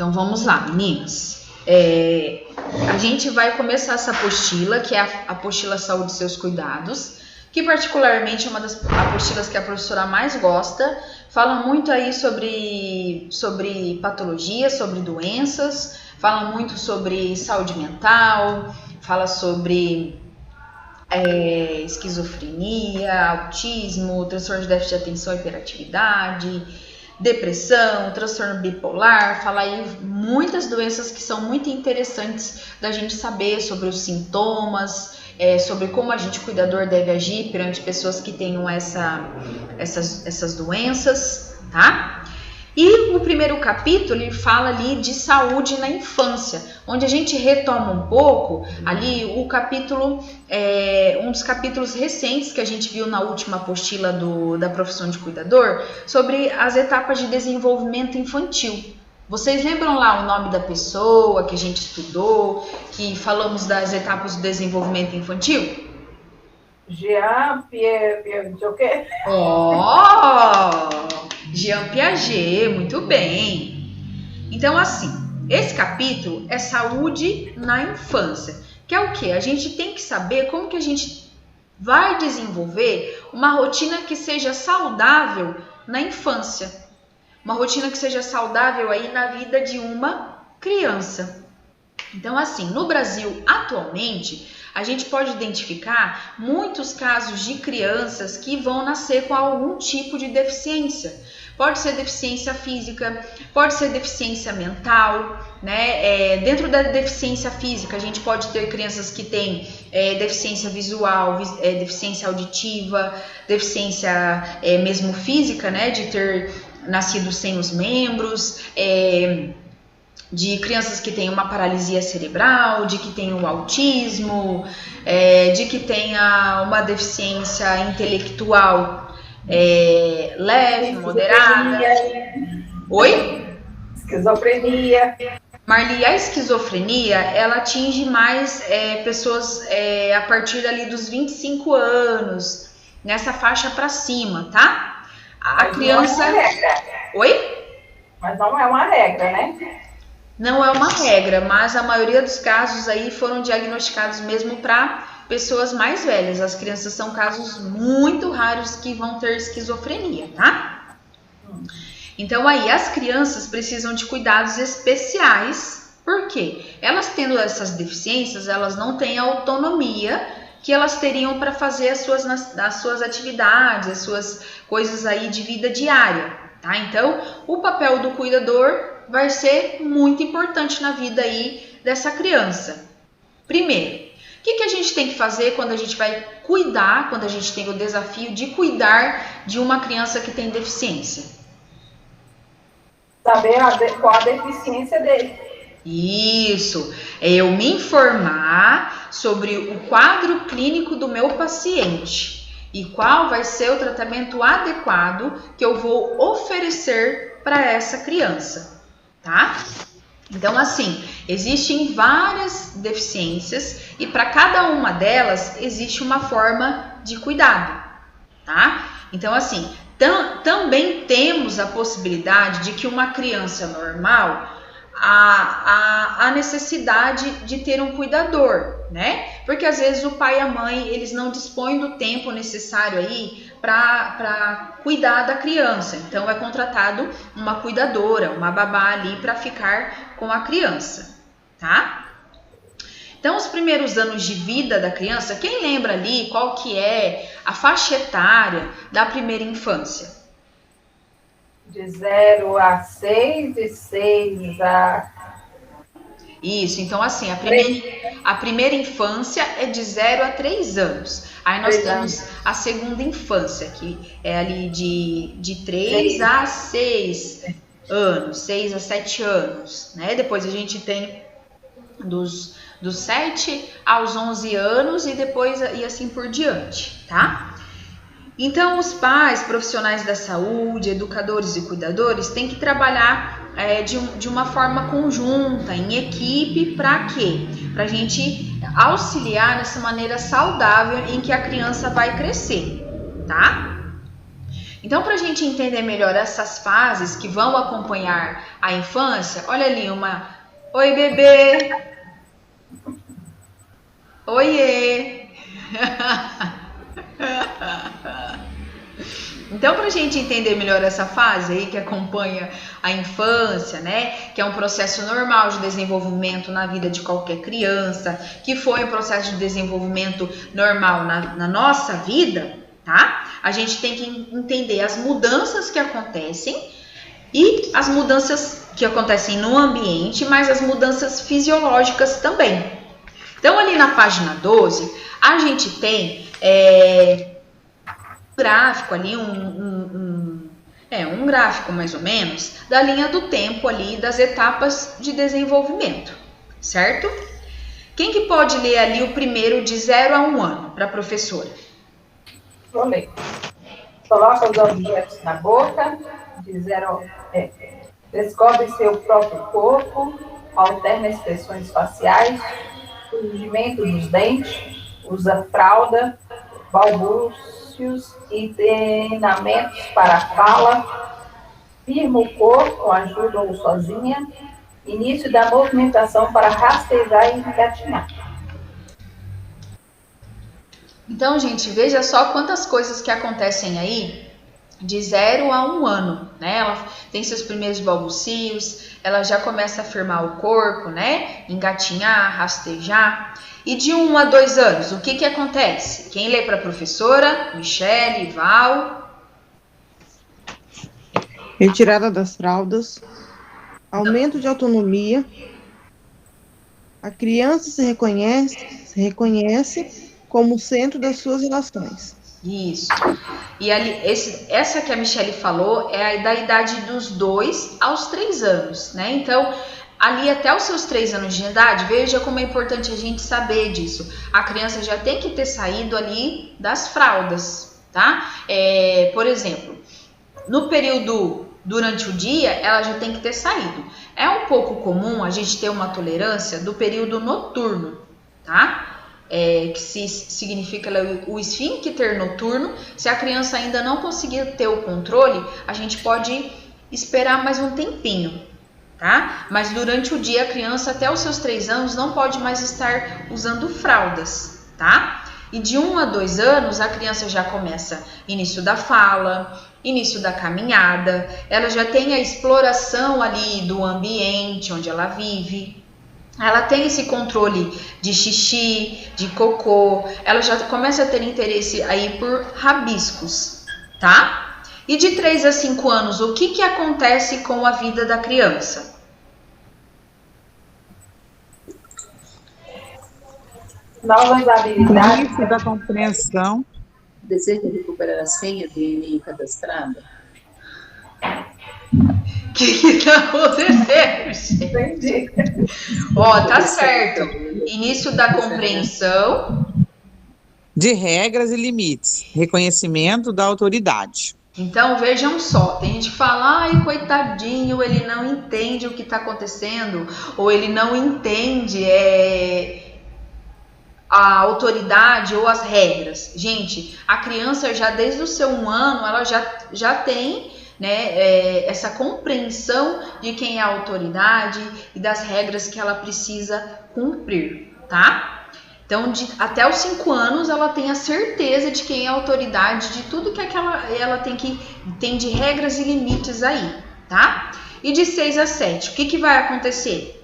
Então vamos lá, meninas. A gente vai começar essa apostila, que é a apostila Saúde e Seus Cuidados, que particularmente é uma das apostilas que a professora mais gosta. Fala muito aí sobre patologias, sobre doenças, fala muito sobre saúde mental, fala sobre esquizofrenia, autismo, transtorno de déficit de atenção e hiperatividade, depressão, transtorno bipolar, fala aí muitas doenças que são muito interessantes da gente saber sobre os sintomas, sobre como a gente, cuidador, deve agir perante pessoas que tenham essas doenças, tá? E o primeiro capítulo ele fala ali de saúde na infância, onde a gente retoma um pouco ali o capítulo, um dos capítulos recentes que a gente viu na última apostila da profissão de cuidador, sobre as etapas de desenvolvimento infantil. Vocês lembram lá o nome da pessoa que a gente estudou, que falamos das etapas do desenvolvimento infantil? Jean Piaget. Jean Piaget, muito bem. Então, assim, esse capítulo é saúde na infância, que é o quê? A gente tem que saber como que a gente vai desenvolver uma rotina que seja saudável na infância. Uma rotina que seja saudável aí na vida de uma criança. Então, assim, no Brasil, atualmente, a gente pode identificar muitos casos de crianças que vão nascer com algum tipo de deficiência. Pode ser deficiência física, pode ser deficiência mental, né? Dentro da deficiência física, a gente pode ter crianças que têm deficiência visual, deficiência auditiva, deficiência mesmo física, né? De ter nascido sem os membros, de crianças que têm uma paralisia cerebral, de que têm o autismo, de que tenha uma deficiência intelectual leve, moderada. Oi? Esquizofrenia. Marli, a esquizofrenia, ela atinge mais pessoas a partir ali dos 25 anos, nessa faixa para cima, tá? A criança... Não é uma regra. Oi? Mas não é uma regra, né? Não é uma regra, mas a maioria dos casos aí foram diagnosticados mesmo para pessoas mais velhas. As crianças são casos muito raros que vão ter esquizofrenia, tá? Então aí as crianças precisam de cuidados especiais, porque elas tendo essas deficiências, elas não têm a autonomia que elas teriam para fazer as suas atividades, as suas coisas aí de vida diária, tá? Então, o papel do cuidador vai ser muito importante na vida aí dessa criança. Primeiro, o que a gente tem que fazer quando a gente vai cuidar, quando a gente tem o desafio de cuidar de uma criança que tem deficiência? Saber qual a deficiência dele. Isso, eu me informar sobre o quadro clínico do meu paciente e qual vai ser o tratamento adequado que eu vou oferecer para essa criança, tá? Então, assim, existem várias deficiências e para cada uma delas existe uma forma de cuidado, tá? Então, assim, também temos a possibilidade de que uma criança normal a necessidade de ter um cuidador, né? Porque às vezes o pai e a mãe, eles não dispõem do tempo necessário aí para cuidar da criança. Então é contratado uma cuidadora, uma babá ali para ficar com a criança, tá? Então os primeiros anos de vida da criança, quem lembra ali qual que é a faixa etária da primeira infância? De 0 a 6, de 6 a... Isso, então assim, a primeira infância é de 0 a 3 anos. Aí nós temos a segunda infância, que é ali de 3 a 6 anos, 6 a 7 anos, né? Depois a gente tem dos 7 aos 11 anos e depois e assim por diante, tá? Então, os pais, profissionais da saúde, educadores e cuidadores têm que trabalhar de uma forma conjunta, em equipe, para quê? Para a gente auxiliar nessa maneira saudável em que a criança vai crescer, tá? Então, para a gente entender melhor essas fases que vão acompanhar a infância, olha ali uma... Oi, bebê! Oiê! Então, para a gente entender melhor essa fase aí que acompanha a infância, né? Que é um processo normal de desenvolvimento na vida de qualquer criança, que foi um processo de desenvolvimento normal na nossa vida, tá? A gente tem que entender as mudanças que acontecem e as mudanças que acontecem no ambiente, mas as mudanças fisiológicas também. Então, ali na página 12, a gente tem gráfico ali, um gráfico mais ou menos, da linha do tempo ali, das etapas de desenvolvimento, certo? Quem que pode ler ali o primeiro de 0 a 1 ano, para a professora? Vou ler. Coloca os objetos na boca, descobre seu próprio corpo, alterna expressões faciais, surgimento dos dentes, usa fralda, balbúcios e treinamentos para a fala, firma o corpo, ajuda-o sozinha, início da movimentação para rastejar e engatinhar. Então, gente, veja só quantas coisas que acontecem aí de 0 a 1 ano, né? Ela tem seus primeiros balbucios, ela já começa a firmar o corpo, né? Engatinhar, rastejar. E de 1 a 2 anos, o que acontece? Quem lê para a professora? Michele, Val. Retirada das fraldas, aumento de autonomia, a criança se reconhece como o centro das suas relações. Isso. E ali, essa que a Michele falou é da idade dos 2 aos 3 anos, né? Então, ali até os seus 3 anos de idade, veja como é importante a gente saber disso. A criança já tem que ter saído ali das fraldas, tá? Por exemplo, no período durante o dia, ela já tem que ter saído. É um pouco comum a gente ter uma tolerância do período noturno, tá? Que significa o esfíncter noturno. Se a criança ainda não conseguir ter o controle, a gente pode esperar mais um tempinho, tá? Mas durante o dia, a criança até os seus 3 anos não pode mais estar usando fraldas, tá? E de 1 a 2 anos, a criança já começa início da fala, início da caminhada, ela já tem a exploração ali do ambiente onde ela vive. Ela tem esse controle de xixi, de cocô, ela já começa a ter interesse aí por rabiscos, tá? E de 3 a 5 anos, o que acontece com a vida da criança? Novas habilidades. Início da compreensão. Deseja recuperar a senha do e-mail cadastrado? O que tá acontecendo, gente? Entendi. Ó, tá certo. Início da compreensão. De regras e limites. Reconhecimento da autoridade. Então, vejam só. Tem gente que fala, ai, coitadinho, ele não entende o que tá acontecendo. Ou ele não entende a autoridade ou as regras. Gente, a criança já desde o seu 1 ano, ela já tem, né, essa compreensão de quem é a autoridade e das regras que ela precisa cumprir, tá? Então, até os 5 anos, ela tem a certeza de quem é a autoridade, de tudo que ela tem de regras e limites aí, tá? E de 6 a 7, o que vai acontecer?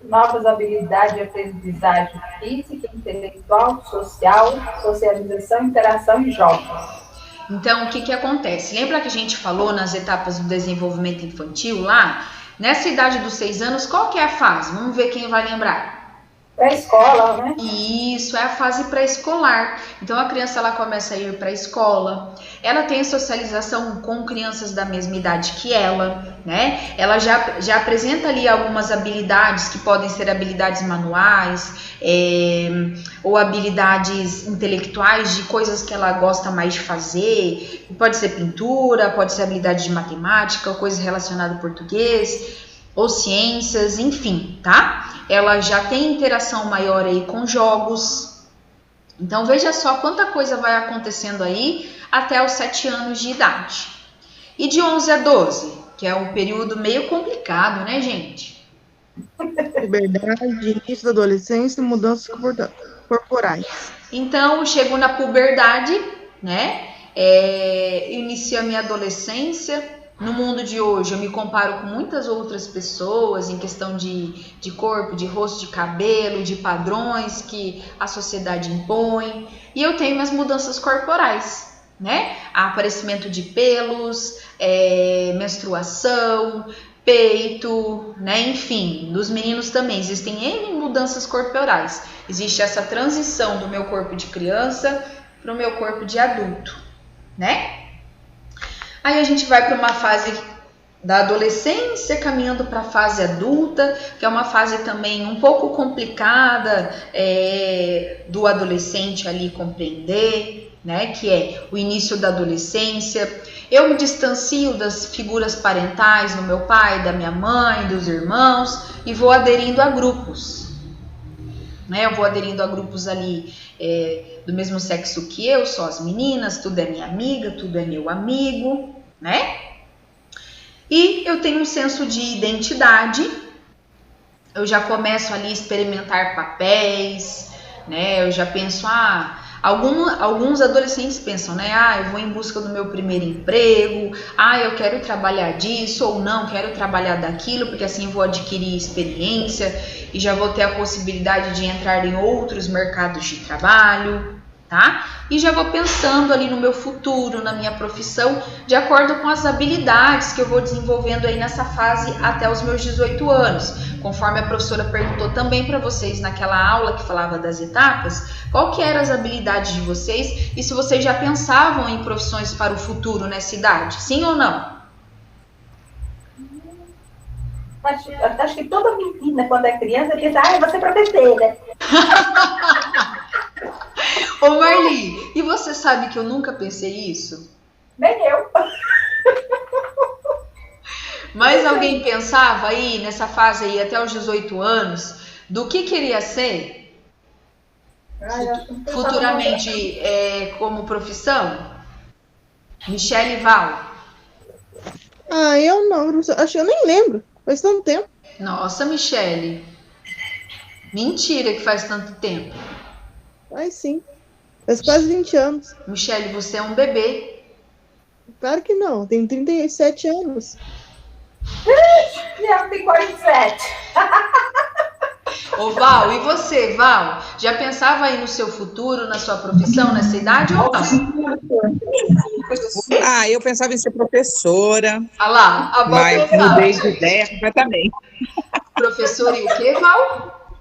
Novas habilidades de aprendizagem física, intelectual, social, socialização, interação e jogos. Então, o que acontece? Lembra que a gente falou nas etapas do desenvolvimento infantil lá? Nessa idade dos 6 anos, qual que é a fase? Vamos ver quem vai lembrar. Pré-escola, né? Isso, é a fase pré-escolar. Então, a criança ela começa a ir para a escola. Ela tem socialização com crianças da mesma idade que ela, né? Ela já apresenta ali algumas habilidades que podem ser habilidades manuais, ou habilidades intelectuais de coisas que ela gosta mais de fazer. Pode ser pintura, pode ser habilidade de matemática, ou coisas relacionadas ao português, ou ciências, enfim, tá? Ela já tem interação maior aí com jogos. Então, veja só quanta coisa vai acontecendo aí até os 7 anos de idade. E de 11 a 12, que é um período meio complicado, né, gente? Puberdade, início da adolescência e mudanças corporais. Então, eu chego na puberdade, né? Inicio a minha adolescência. No mundo de hoje, eu me comparo com muitas outras pessoas em questão de corpo, de rosto, de cabelo, de padrões que a sociedade impõe. E eu tenho minhas mudanças corporais, né? Aparecimento de pelos, menstruação, peito, né? Enfim, dos meninos também existem N mudanças corporais. Existe essa transição do meu corpo de criança para o meu corpo de adulto, né? Aí a gente vai para uma fase da adolescência, caminhando para a fase adulta, que é uma fase também um pouco complicada do adolescente ali compreender, né? Que é o início da adolescência. Eu me distancio das figuras parentais do meu pai, da minha mãe, dos irmãos e vou aderindo a grupos. Né? Eu vou aderindo a grupos ali do mesmo sexo que eu, só as meninas, tudo é minha amiga, tudo é meu amigo, né? E eu tenho um senso de identidade, eu já começo ali a experimentar papéis, né? Eu já penso, alguns adolescentes pensam, né? Eu vou em busca do meu primeiro emprego, eu quero trabalhar disso ou não, quero trabalhar daquilo, porque assim eu vou adquirir experiência e já vou ter a possibilidade de entrar em outros mercados de trabalho, tá? E já vou pensando ali no meu futuro, na minha profissão, de acordo com as habilidades que eu vou desenvolvendo aí nessa fase até os meus 18 anos. Conforme a professora perguntou também para vocês naquela aula que falava das etapas, qual que eram as habilidades de vocês e se vocês já pensavam em profissões para o futuro nessa idade, sim ou não? Acho que toda menina, quando é criança, pensa, eu vou ser professora. Ô Marli, e você sabe que eu nunca pensei isso? Nem eu. Mas alguém pensava aí, nessa fase aí, até os 18 anos, do que queria ser futuramente como profissão? Michele e Val. Eu não, acho que eu nem lembro. Faz tanto tempo. Nossa, Michele. Mentira que faz tanto tempo. Faz sim. Faz quase 20 anos. Michele, você é um bebê. Claro que não, tenho 37 anos. Eu tenho 47. Ô Val, e você, Val? Já pensava aí no seu futuro, na sua profissão, nessa idade ou não? Eu pensava em ser professora. Lá, a Val mas pensava. mudei de ideia completamente. Professora e o quê, Val?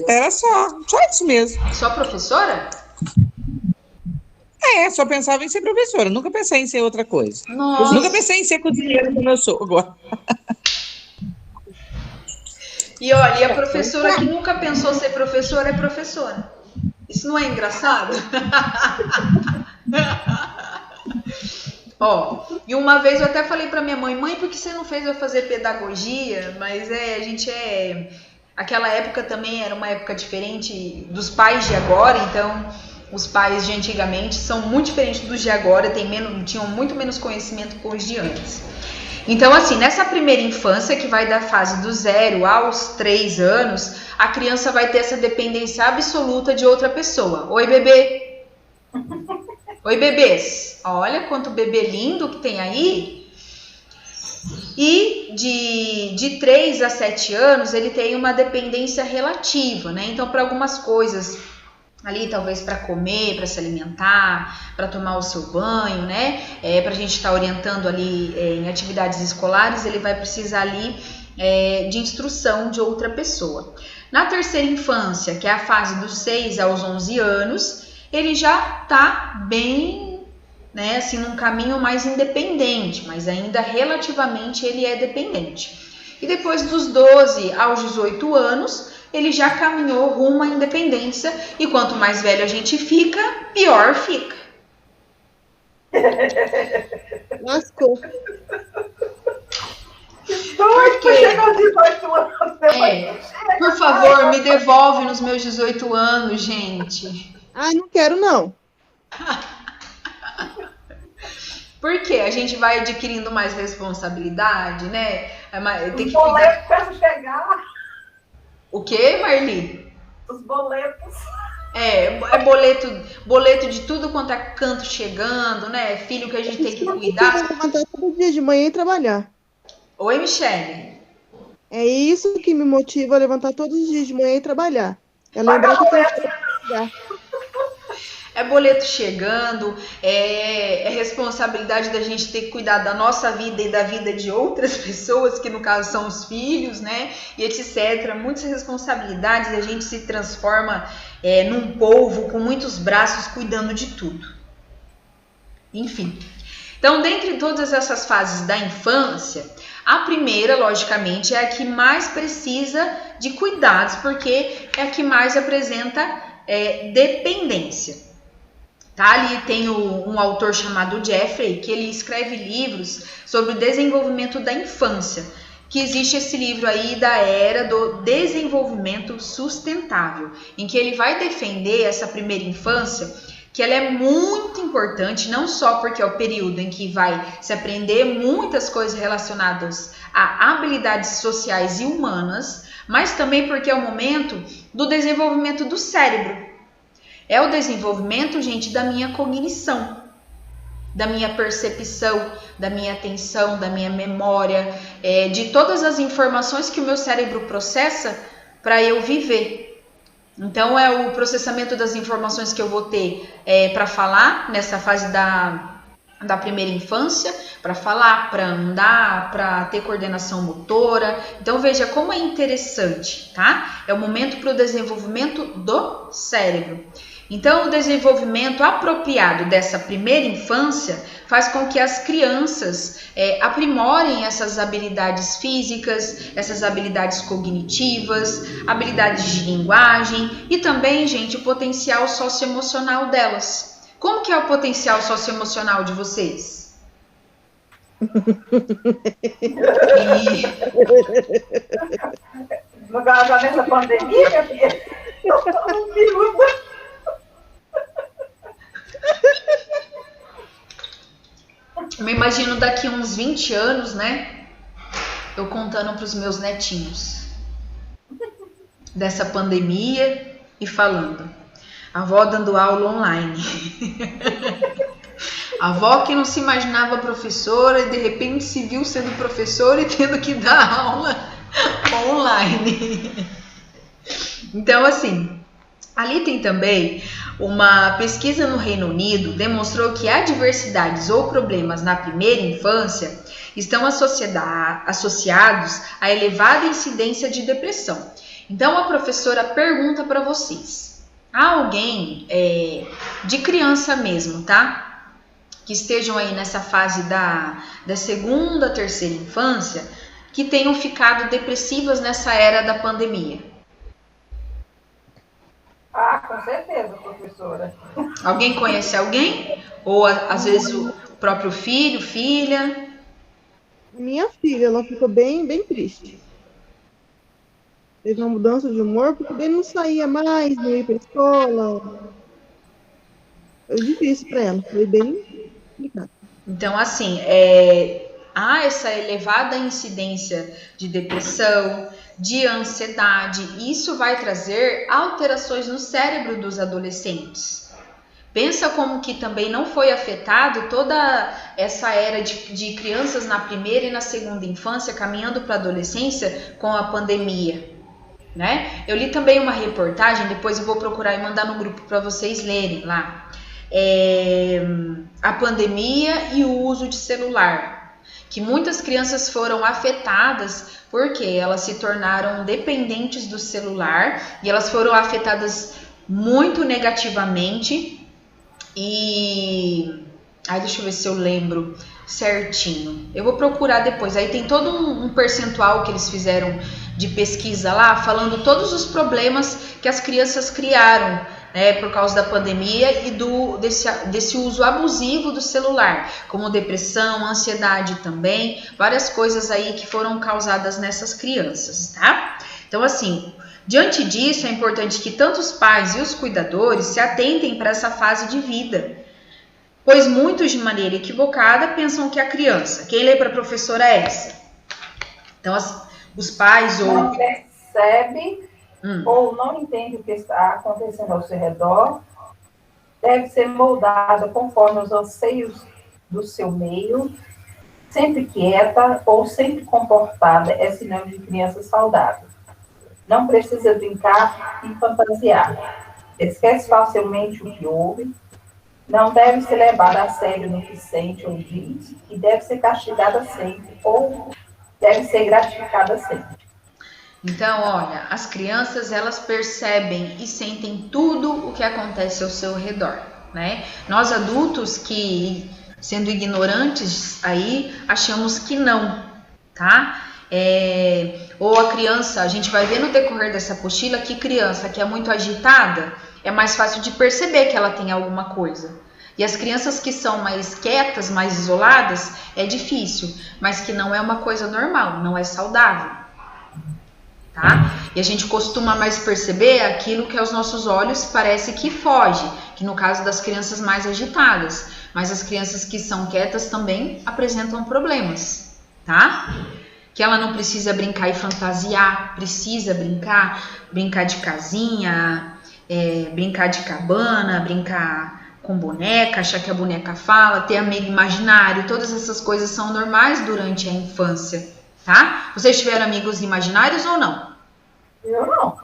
Era só isso mesmo. Só professora? Só pensava em ser professora, nunca pensei em ser outra coisa. Nossa. Nunca pensei em ser cozinheira como eu sou agora. E olha, a professora que nunca pensou ser professora é professora. Isso não é engraçado? E uma vez eu até falei para minha mãe, por que você não fez eu fazer pedagogia? Mas aquela época também era uma época diferente dos pais de agora, então os pais de antigamente são muito diferentes dos de agora, tinham muito menos conhecimento que os de antes. Então, assim, nessa primeira infância, que vai da fase do 0 aos 3 anos, a criança vai ter essa dependência absoluta de outra pessoa. Oi, bebê! Oi, bebês! Olha quanto bebê lindo que tem aí. E de 3 a 7 anos, ele tem uma dependência relativa, né? Então, para algumas coisas ali, talvez para comer, para se alimentar, para tomar o seu banho, né? Para a gente estar orientando ali em atividades escolares, ele vai precisar ali de instrução de outra pessoa. Na terceira infância, que é a fase dos 6 aos 11 anos, ele já está bem, né, assim, num caminho mais independente, mas ainda relativamente ele é dependente. E depois dos 12 aos 18 anos, ele já caminhou rumo à independência, e quanto mais velho a gente fica, pior fica. Lascou. Por quê? Por favor, me devolve nos meus 18 anos, gente. Não quero não. Porque a gente vai adquirindo mais responsabilidade, né? Tem Os que cuidar. boletos para chegar, O quê, Marli? os boletos. É boleto de tudo quanto é canto chegando, né? Filho que a gente tem que cuidar. Levantar todo dia de manhã e trabalhar. Oi, Michele. É isso que me motiva a levantar todos os dias de manhã e trabalhar. É lembrar que eu tenho que trabalhar. É boleto chegando, é responsabilidade da gente ter que cuidar da nossa vida e da vida de outras pessoas, que no caso são os filhos, né? E etc. Muitas responsabilidades, a gente se transforma num polvo com muitos braços cuidando de tudo. Enfim. Então, dentre todas essas fases da infância, a primeira, logicamente, é a que mais precisa de cuidados, porque é a que mais apresenta dependência. Tá? Ali tem um autor chamado Jeffrey, que ele escreve livros sobre o desenvolvimento da infância, que existe esse livro aí da era do desenvolvimento sustentável, em que ele vai defender essa primeira infância, que ela é muito importante, não só porque é o período em que vai se aprender muitas coisas relacionadas a habilidades sociais e humanas, mas também porque é o momento do desenvolvimento do cérebro. É o desenvolvimento, gente, da minha cognição, da minha percepção, da minha atenção, da minha memória, de todas as informações que o meu cérebro processa para eu viver. Então, é o processamento das informações que eu vou ter para falar nessa fase da primeira infância, para falar, para andar, para ter coordenação motora. Então, veja como é interessante, tá? É o momento para o desenvolvimento do cérebro. Então, o desenvolvimento apropriado dessa primeira infância faz com que as crianças aprimorem essas habilidades físicas, essas habilidades cognitivas, habilidades de linguagem e também, gente, o potencial socioemocional delas. Como que é o potencial socioemocional de vocês? Agora nessa pandemia, minha filha, um minuto. Eu me imagino daqui uns 20 anos, né? Eu contando para os meus netinhos dessa pandemia e falando. A avó dando aula online. A avó que não se imaginava professora e de repente se viu sendo professora e tendo que dar aula online. Então, assim, ali tem também uma pesquisa no Reino Unido demonstrou que adversidades ou problemas na primeira infância estão associados à elevada incidência de depressão. Então, a professora pergunta para vocês, há alguém de criança mesmo, tá? Que estejam aí nessa fase da segunda, terceira infância, que tenham ficado depressivas nessa era da pandemia? Ah, com certeza, professora. Alguém conhece alguém? Ou às vezes o próprio filho, filha? Minha filha, ela ficou bem, bem triste. Teve uma mudança de humor, porque ele não saía mais, não ia para escola. Foi difícil para ela, foi bem complicado. Então, assim, há essa elevada incidência de depressão, de ansiedade, e isso vai trazer alterações no cérebro dos adolescentes. Pensa como que também não foi afetado toda essa era de crianças na primeira e na segunda infância, caminhando para a adolescência com a pandemia, né? Eu li também uma reportagem, depois eu vou procurar e mandar no grupo para vocês lerem lá. A pandemia e o uso de celular, que muitas crianças foram afetadas porque elas se tornaram dependentes do celular e elas foram afetadas muito negativamente. E deixa eu ver se eu lembro certinho. Eu vou procurar depois. Aí tem todo um percentual que eles fizeram de pesquisa lá, falando todos os problemas que as crianças criaram, né, por causa da pandemia e desse uso abusivo do celular, como depressão, ansiedade também, várias coisas aí que foram causadas nessas crianças, tá? Então, assim, diante disso, é importante que tanto os pais e os cuidadores se atentem para essa fase de vida. Pois muitos, de maneira equivocada, pensam que a criança... Quem lê para a professora é essa. Então, os pais ou... Não percebe ou não entende o que está acontecendo ao seu redor, deve ser moldada conforme os anseios do seu meio, sempre quieta ou sempre comportada, é sinal de criança saudável. Não precisa brincar e fantasiar. Esquece facilmente o que ouve, não deve ser levada a sério no que sente ou diz, e deve ser castigada sempre, ou deve ser gratificada sempre. Então, olha, as crianças, elas percebem e sentem tudo o que acontece ao seu redor, né? Nós adultos que, sendo ignorantes aí, achamos que não, tá? Ou a criança, a gente vai ver no decorrer dessa apostila que criança que é muito agitada, é mais fácil de perceber que ela tem alguma coisa. E as crianças que são mais quietas, mais isoladas, é difícil, mas que não é uma coisa normal, não é saudável. Tá? E a gente costuma mais perceber aquilo que aos nossos olhos parece que foge, que no caso das crianças mais agitadas, mas as crianças que são quietas também apresentam problemas, tá? Que ela não precisa brincar e fantasiar, precisa brincar de casinha, brincar de cabana, brincar com boneca, achar que a boneca fala, ter amigo imaginário, todas essas coisas são normais durante a infância. Tá? Vocês tiveram amigos imaginários ou não? Eu não.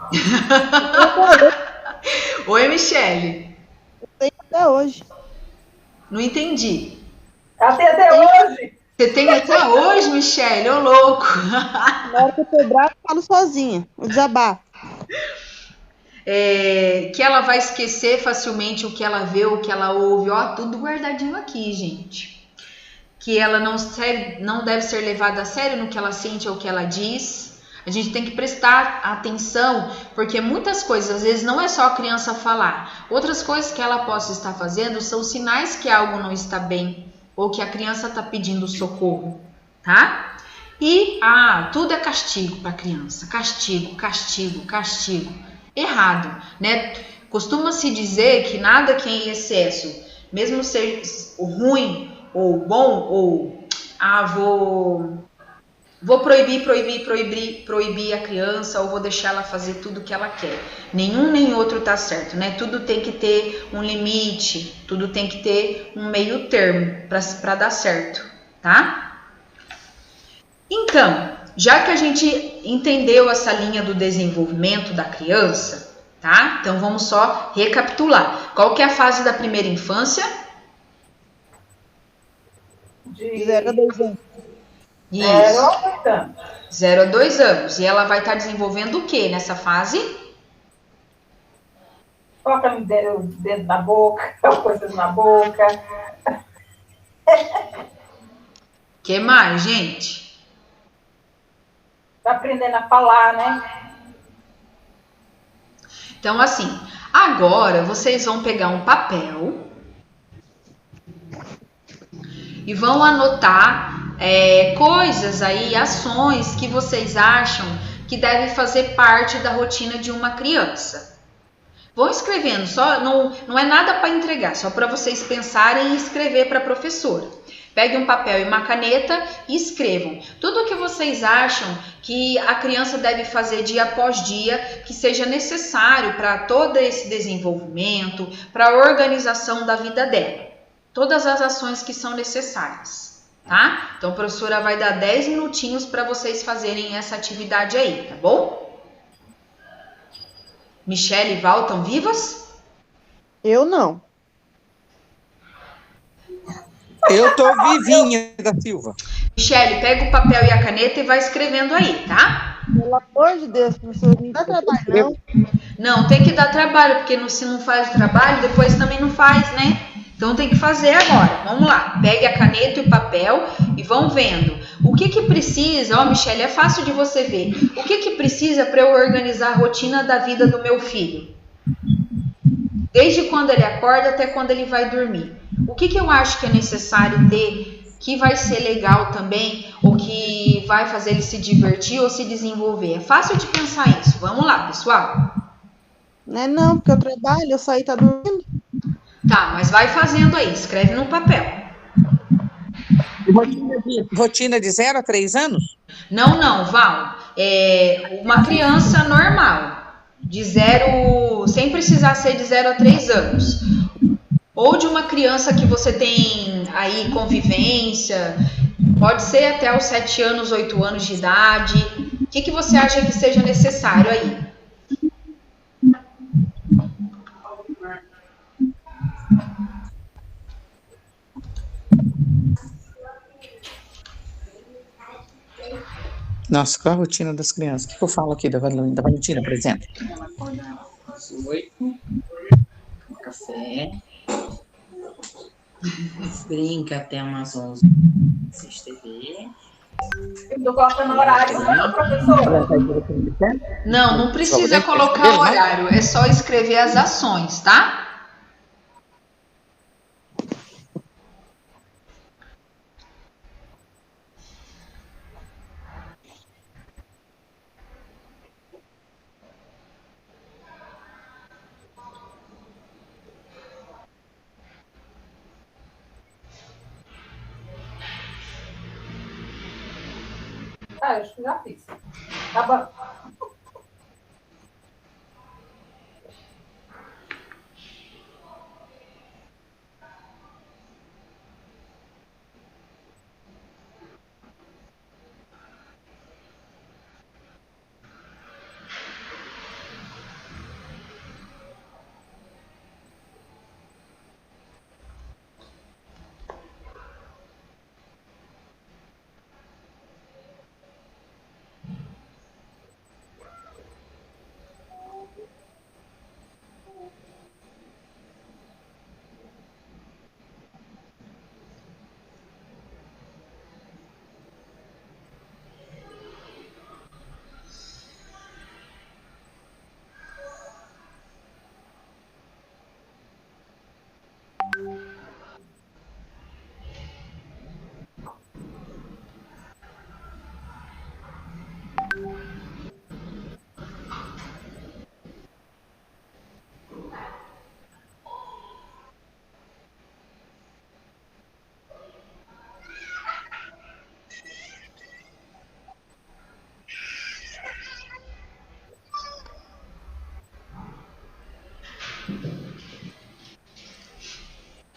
Oi, Michele. Eu tenho até hoje. Não entendi. Até hoje. Você tem até hoje, Michele? Ô, louco. Na hora que eu tô brava, eu falo sozinha. O desabafo. Que ela vai esquecer facilmente o que ela vê, o que ela ouve. Ó, tudo guardadinho aqui, gente. Que ela não deve ser levada a sério no que ela sente ou o que ela diz. A gente tem que prestar atenção, porque muitas coisas, às vezes, não é só a criança falar. Outras coisas que ela possa estar fazendo são sinais que algo não está bem, ou que a criança está pedindo socorro, tá? E, tudo é castigo para a criança. Castigo, castigo, castigo. Errado, né? Costuma-se dizer que nada que é em excesso, mesmo ser ruim, ou bom, ou vou proibir a criança, ou vou deixar ela fazer tudo o que ela quer. Nenhum nem outro tá certo, né? Tudo tem que ter um limite, tudo tem que ter um meio termo para dar certo, tá? Então, já que a gente entendeu essa linha do desenvolvimento da criança, tá? Então vamos só recapitular. Qual que é a fase da primeira infância? De 0 a 2 anos. Isso. 0 a 2 anos. E ela vai estar desenvolvendo o que nessa fase? Coloca o dedo na boca, coisas na boca. Que mais, gente? Tá aprendendo a falar, né? Então, assim, agora vocês vão pegar um papel e vão anotar coisas aí, ações que vocês acham que devem fazer parte da rotina de uma criança. Vão escrevendo, só não é nada para entregar, só para vocês pensarem e escrever para a professora. Peguem um papel e uma caneta e escrevam tudo o que vocês acham que a criança deve fazer dia após dia, que seja necessário para todo esse desenvolvimento, para a organização da vida dela. Todas as ações que são necessárias, tá? Então a professora vai dar 10 minutinhos para vocês fazerem essa atividade aí, tá bom? Michele e Val, estão vivas? Eu não. Eu tô vivinha da Silva. Michele, pega o papel e a caneta e vai escrevendo aí, tá? Pelo amor de Deus, professor, não dá trabalho, não. Não, tem que dar trabalho, porque se não faz o trabalho, depois também não faz, né? Então tem que fazer agora. Vamos lá. Pegue a caneta e o papel e vão vendo. O que precisa, Michele, é fácil de você ver. O que precisa para eu organizar a rotina da vida do meu filho? Desde quando ele acorda até quando ele vai dormir. O que eu acho que é necessário ter, que vai ser legal também, ou que vai fazer ele se divertir ou se desenvolver? É fácil de pensar isso. Vamos lá, pessoal. Não é não, porque eu trabalho, eu saí, tá dormindo. Tá, mas vai fazendo aí, escreve no papel. Rotina de 0 a 3 anos? Não, Val. É uma criança normal, de 0, sem precisar ser de 0 a 3 anos. Ou de uma criança que você tem aí convivência, pode ser até os 7 anos, 8 anos de idade. O que você acha que seja necessário aí? Nossa, qual a rotina das crianças? O que eu falo aqui da Valentina, por exemplo? Ela acorda às 8, café, brinca até umas 11, assiste TV. Eu tô colocando horário, não, professora? Não precisa colocar horário, é só escrever as ações, tá? Ah, eu acho que já fiz. Tá bom.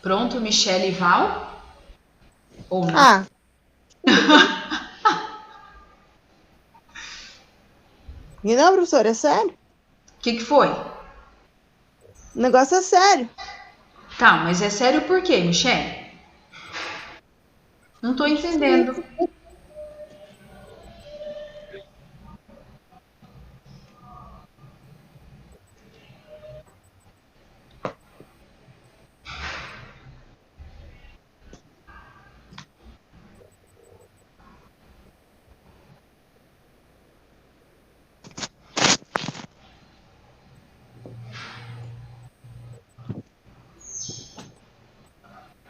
Pronto, Michele e Val? Ou não? Ah. E não, professora, é sério? O que foi? O negócio é sério. Tá, mas é sério por quê, Michele? Não tô entendendo.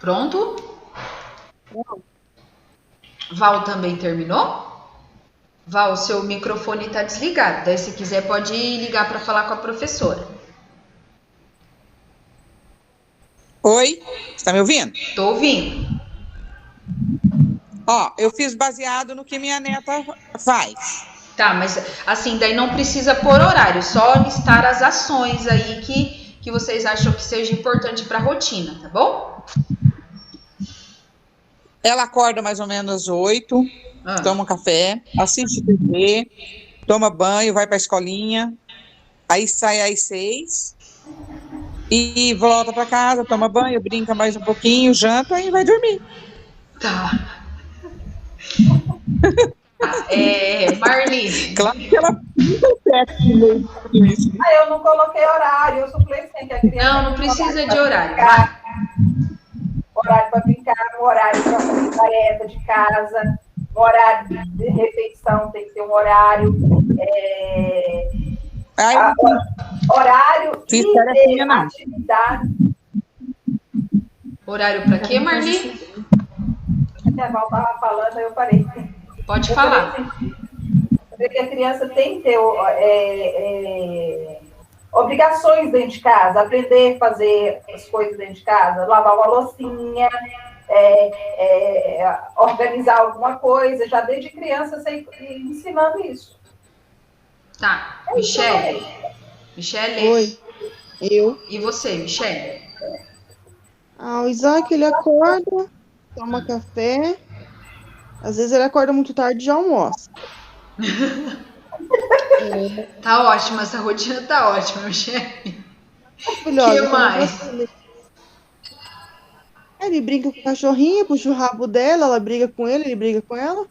Pronto? Val também terminou? Val, seu microfone está desligado. Daí, se quiser, pode ligar para falar com a professora. Oi, está me ouvindo? Tô ouvindo. Ó, eu fiz baseado no que minha neta faz. Tá, mas assim, daí não precisa pôr horário, só listar as ações aí que vocês acham que seja importante para a rotina, tá bom? Ela acorda mais ou menos às 8, toma um café, assiste TV, toma banho, vai para a escolinha, aí sai às 6 e volta para casa, toma banho, brinca mais um pouquinho, janta e vai dormir. Tá. Marli. Claro que ela Eu não coloquei horário, eu suplei sem que a criança... Não precisa de horário. Horário para brincar, horário para fazer tarefa de casa, horário de refeição tem que ter um horário, horário e de atividade. Horário para quê, Marli? A Val estava falando, aí eu parei. Pode falar. Porque a criança tem que ter Obrigações dentro de casa, aprender a fazer as coisas dentro de casa, lavar uma loucinha, organizar alguma coisa, já desde criança você ensinando isso. Tá, Michele. Michele. Oi, eu. E você, Michele? O Isaac, ele acorda, toma café. Às vezes ele acorda muito tarde e já almoça. Tá ótima, essa rotina tá ótima, Michele. O que mais? Ele brinca com a cachorrinha, puxa o rabo dela, ela briga com ele briga com ela.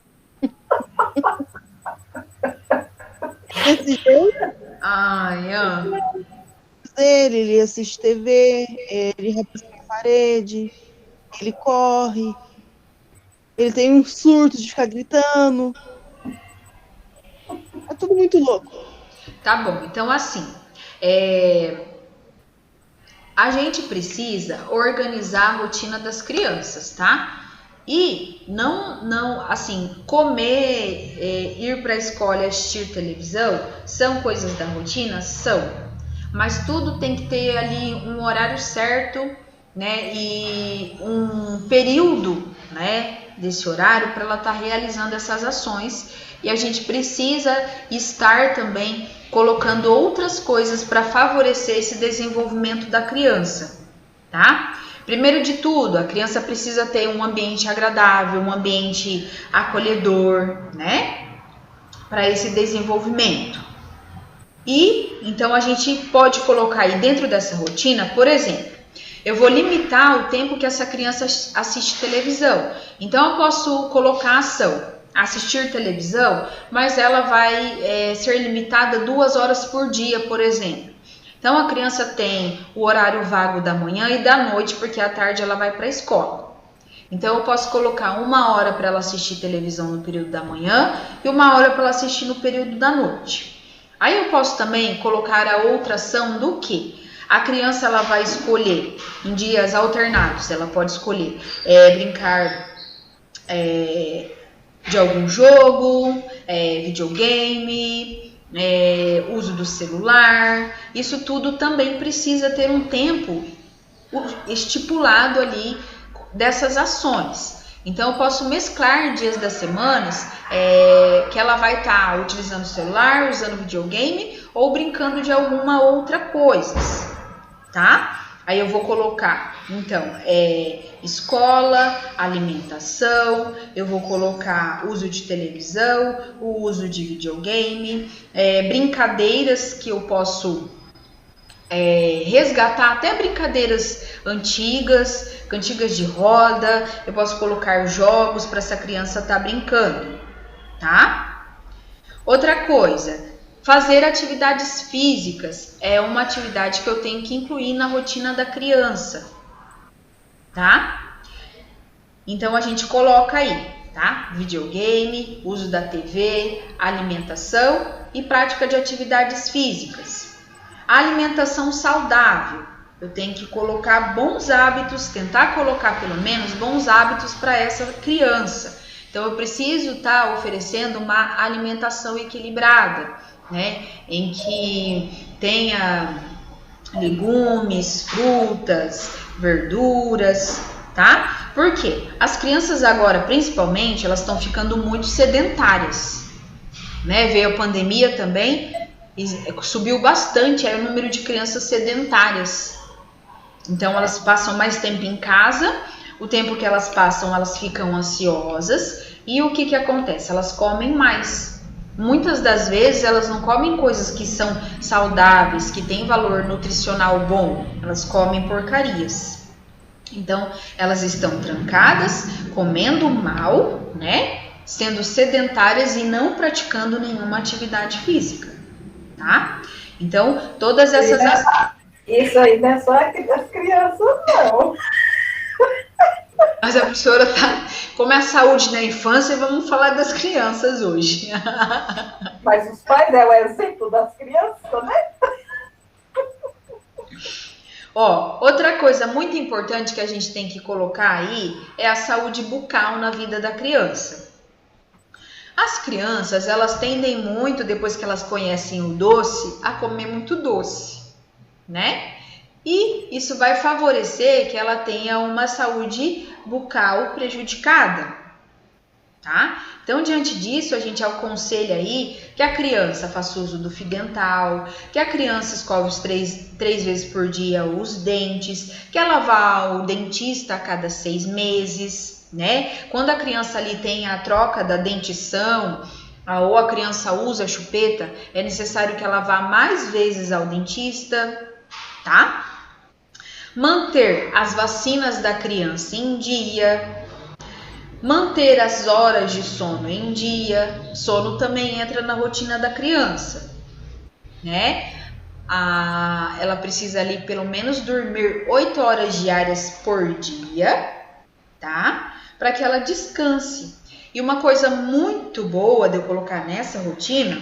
Desse jeito. Ai, ele assiste TV, ele repassa na parede, ele corre, ele tem um surto de ficar gritando. É tudo muito louco. Tá bom, então assim, a gente precisa organizar a rotina das crianças, tá? E não assim, comer, ir para a escola e assistir televisão são coisas da rotina? São. Mas tudo tem que ter ali um horário certo, né? E um período, né, desse horário para ela estar realizando essas ações. E a gente precisa estar também colocando outras coisas para favorecer esse desenvolvimento da criança, tá? Primeiro de tudo, a criança precisa ter um ambiente agradável, um ambiente acolhedor, né? Para esse desenvolvimento. E então a gente pode colocar aí dentro dessa rotina, por exemplo, eu vou limitar o tempo que essa criança assiste televisão. Então eu posso colocar a ação, assistir televisão, mas ela vai ser limitada 2 horas por dia, por exemplo. Então a criança tem o horário vago da manhã e da noite, porque à tarde ela vai para a escola. Então eu posso colocar 1 hora para ela assistir televisão no período da manhã e 1 hora para ela assistir no período da noite. Aí eu posso também colocar a outra ação do que? A criança ela vai escolher em dias alternados, ela pode escolher brincar de algum jogo, videogame, uso do celular. Isso tudo também precisa ter um tempo estipulado ali dessas ações. Então eu posso mesclar dias das semanas que ela vai estar utilizando o celular, usando videogame ou brincando de alguma outra coisa, tá? Aí eu vou colocar, então, escola, alimentação, eu vou colocar uso de televisão, o uso de videogame, brincadeiras que eu posso resgatar, até brincadeiras antigas, cantigas de roda, eu posso colocar jogos para essa criança estar brincando, tá? Outra coisa, fazer atividades físicas é uma atividade que eu tenho que incluir na rotina da criança, tá? Então a gente coloca aí, tá? Videogame, uso da TV, alimentação e prática de atividades físicas. A alimentação saudável, eu tenho que colocar bons hábitos, tentar colocar pelo menos bons hábitos para essa criança. Então eu preciso estar oferecendo uma alimentação equilibrada, né? Em que tenha legumes, frutas, verduras, tá? Por quê? As crianças agora, principalmente, elas estão ficando muito sedentárias, né? Veio a pandemia também, subiu bastante aí o número de crianças sedentárias. Então elas passam mais tempo em casa, o tempo que elas passam elas ficam ansiosas e o que acontece? Elas comem mais. Muitas das vezes elas não comem coisas que são saudáveis, que têm valor nutricional bom, elas comem porcarias. Então elas estão trancadas, comendo mal, né? Sendo sedentárias e não praticando nenhuma atividade física, tá? Então todas essas... Isso aí não é só das crianças, não. Mas a professora tá... Como é a saúde na infância, vamos falar das crianças hoje. Mas os pais é o exemplo das crianças, né? Outra coisa muito importante que a gente tem que colocar aí é a saúde bucal na vida da criança. As crianças, elas tendem muito, depois que elas conhecem o doce, a comer muito doce. né? E isso vai favorecer que ela tenha uma saúde bucal prejudicada, tá? Então, diante disso, a gente aconselha aí que a criança faça uso do fio dental, que a criança escove os três vezes por dia os dentes, que ela vá ao dentista a cada 6 meses, né? Quando a criança ali tem a troca da dentição, ou a criança usa a chupeta, é necessário que ela vá mais vezes ao dentista, tá? Manter as vacinas da criança em dia, manter as horas de sono em dia. Sono também entra na rotina da criança, né? Ela precisa ali pelo menos dormir 8 horas diárias por dia, tá? Para que ela descanse. E uma coisa muito boa de eu colocar nessa rotina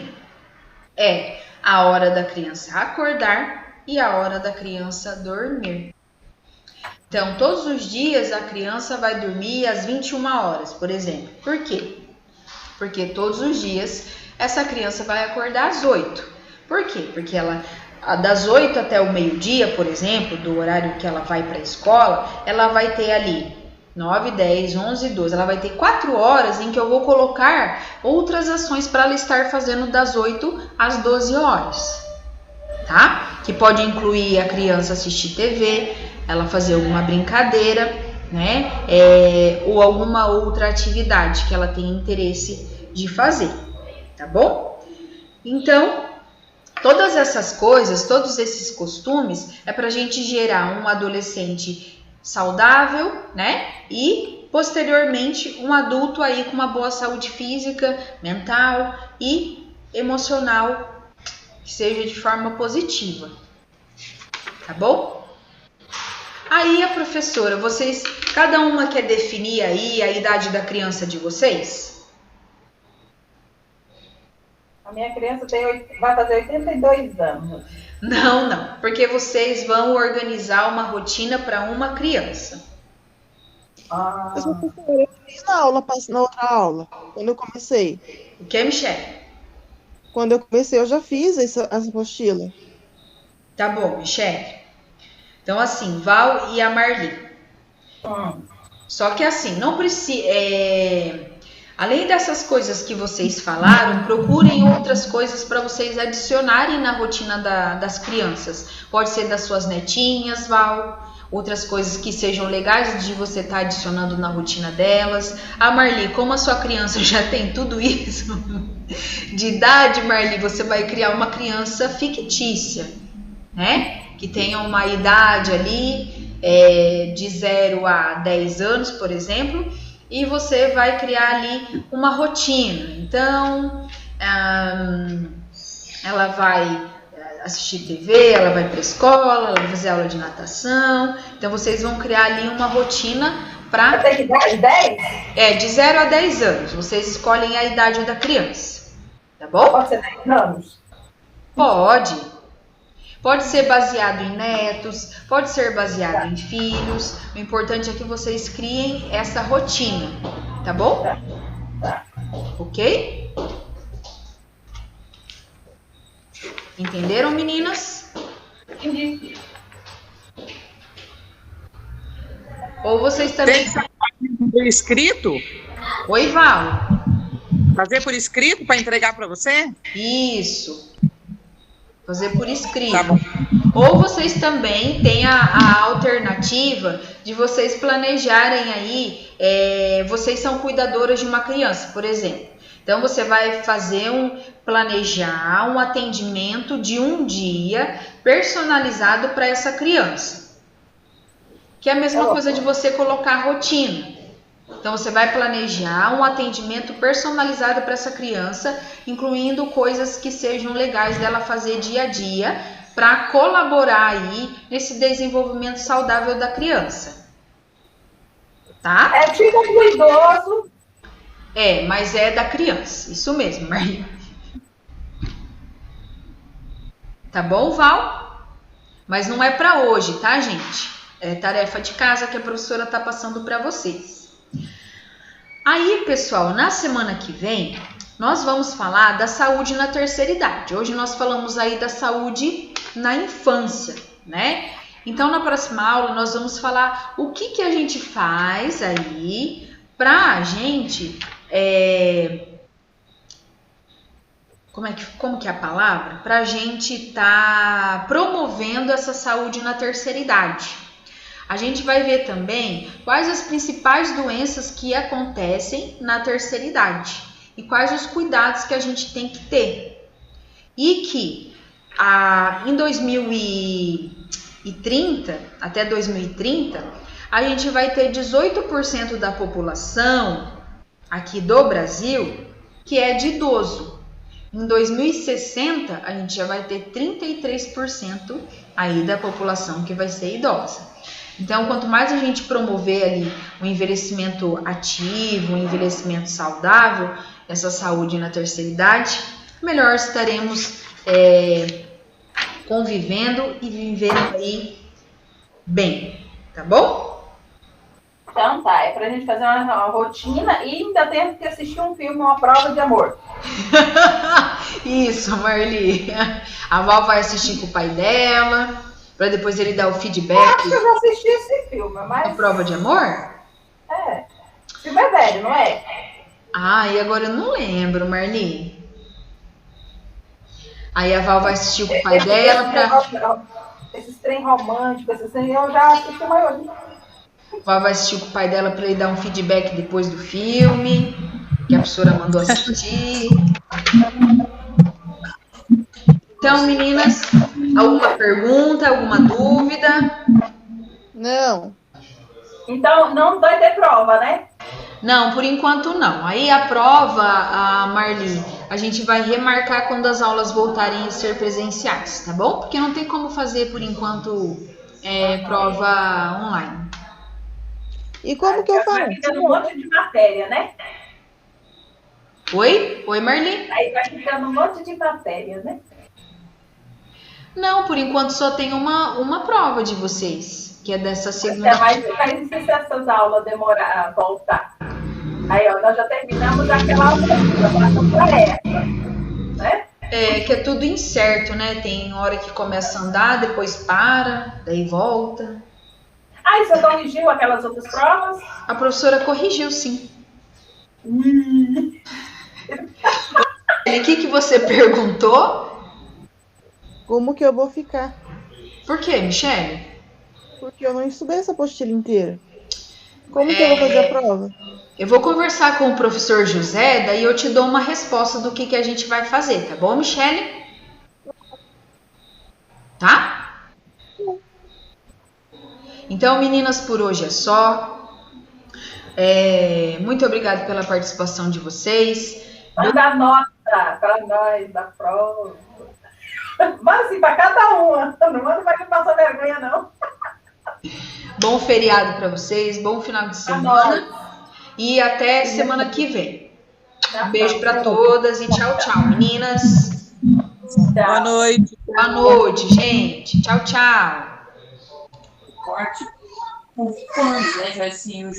é a hora da criança acordar e a hora da criança dormir. Então, todos os dias a criança vai dormir às 21 horas, por exemplo. Por quê? Porque todos os dias essa criança vai acordar às 8. Por quê? Porque ela, das 8 até o meio-dia, por exemplo, do horário que ela vai para a escola, ela vai ter ali 9, 10, 11, 12. Ela vai ter 4 horas em que eu vou colocar outras ações para ela estar fazendo das 8 às 12 horas, tá? Que pode incluir a criança assistir TV, ela fazer alguma brincadeira, né? Ou alguma outra atividade que ela tenha interesse de fazer, tá bom? Então, todas essas coisas, todos esses costumes, é para a gente gerar um adolescente saudável, né? E, posteriormente, um adulto aí com uma boa saúde física, mental e emocional, que seja de forma positiva, tá bom? Aí, a professora, vocês, cada uma quer definir aí a idade da criança de vocês? A minha criança vai fazer 82 anos. Não, porque vocês vão organizar uma rotina para uma criança. Eu fiz na outra aula, quando eu comecei. O que, Michele? Quando eu comecei, eu já fiz essa apostila. Tá bom, Michele. Então, assim, Val e a Marli. Só que assim, não precisa... Além dessas coisas que vocês falaram, procurem outras coisas para vocês adicionarem na rotina das crianças. Pode ser das suas netinhas, Val. Outras coisas que sejam legais de você estar adicionando na rotina delas. A Marli, como a sua criança já tem tudo isso de idade, Marli, você vai criar uma criança fictícia, né? Que tenha uma idade ali de 0 a 10 anos, por exemplo, e você vai criar ali uma rotina. Então, ela vai assistir TV, ela vai para a escola, ela vai fazer aula de natação. Então, vocês vão criar ali uma rotina para... Até que idade? 10? De 0 a 10 anos. Vocês escolhem a idade da criança, tá bom? Pode ser 10 anos? Pode. Pode ser baseado em netos, pode ser baseado em filhos. O importante é que vocês criem essa rotina, tá bom? Tá. Ok? Entenderam, meninas? Entendi. Ou vocês também... Tem que fazer por escrito? Oi, Val. Fazer por escrito para entregar para você? Isso. Fazer por escrito. Tá bom. Ou vocês também têm a alternativa de vocês planejarem aí, vocês são cuidadoras de uma criança, por exemplo. Então, você vai planejar um atendimento de um dia personalizado para essa criança. Que é a mesma coisa de você colocar a rotina. Então, você vai planejar um atendimento personalizado para essa criança, incluindo coisas que sejam legais dela fazer dia a dia, para colaborar aí nesse desenvolvimento saudável da criança. Tá? É tipo do idoso. Mas é da criança. Isso mesmo, Marli. Tá bom, Val? Mas não é para hoje, tá, gente? É tarefa de casa que a professora tá passando para vocês. Aí, pessoal, na semana que vem, nós vamos falar da saúde na terceira idade. Hoje nós falamos aí da saúde na infância, né? Então, na próxima aula, nós vamos falar o que a gente faz aí para a gente... Como que é a palavra? Para a gente estar promovendo essa saúde na terceira idade. A gente vai ver também quais as principais doenças que acontecem na terceira idade e quais os cuidados que a gente tem que ter. E que em 2030, até 2030, a gente vai ter 18% da população aqui do Brasil que é de idoso. Em 2060, a gente já vai ter 33% aí da população que vai ser idosa. Então, quanto mais a gente promover ali o envelhecimento ativo, o envelhecimento saudável, essa saúde na terceira idade, melhor estaremos convivendo e vivendo aí bem, tá bom? Então tá, é pra gente fazer uma rotina e ainda tem que assistir um filme, uma prova de amor. Isso, Marli. A Val vai assistir com o pai dela, para depois ele dar o feedback. Eu acho que eu já assisti esse filme, mas... A prova de amor? É. O filme é velho, não é? Ah, e agora eu não lembro, Marli. Aí a Val vai assistir com o pai dela pra... Esses trem românticos, esses trem, eu já assisti a maioria. A Val vai assistir com o pai dela para ele dar um feedback depois do filme, que a professora mandou assistir. Então, meninas, alguma pergunta, alguma dúvida? Não. Então, não vai ter prova, né? Não, por enquanto não. Aí a prova, Marli, a gente vai remarcar quando as aulas voltarem a ser presenciais, tá bom? Porque não tem como fazer, por enquanto, prova online. E como que eu faço? Vai ficando um monte de matéria, né? Oi? Oi, Marli? Aí vai ficando um monte de matéria, né? Não, por enquanto só tem uma prova de vocês, que é dessa segunda. Mas se essas aulas demorar a voltar. Aí, ó, nós já terminamos aquela aula, passamos para essa, né? É, que é tudo incerto, né? Tem hora que começa a andar, depois para, daí volta. Ah, e você corrigiu aquelas outras provas? A professora corrigiu, sim. O que você perguntou? Como que eu vou ficar? Por quê, Michele? Porque eu não estudei essa apostila inteira. Como que eu vou fazer a prova? Eu vou conversar com o professor José, daí eu te dou uma resposta do que a gente vai fazer, tá bom, Michele? Tá? Então, meninas, por hoje é só. Muito obrigada pela participação de vocês. Manda nota para nós da prova. Mas assim, para cada uma. Não manda para quem passar vergonha, não. Bom feriado para vocês, bom final de semana. E até semana que vem. Beijo para todas e tchau, tchau, meninas. Boa noite. Boa noite, gente. Tchau, tchau. Corte com quantos, né? Já assim, o